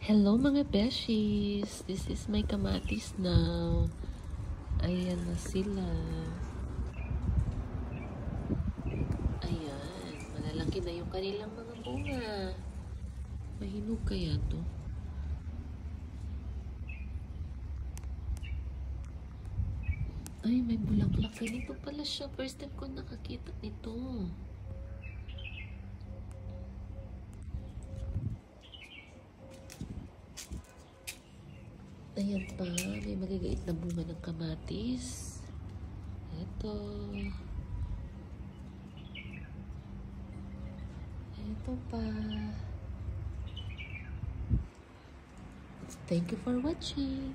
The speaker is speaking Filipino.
Hello mga beshies! This is my kamatis now. Ayan na sila. Ayan. Malalaki na yung kanilang mga bunga. Mahinog kaya to? Ay, may bulaklak. Ganito pala siya. First time ko nakakita nito. Ayan pa, may magagait na bunga ng kamatis. Ito. Ito pa. Thank you for watching.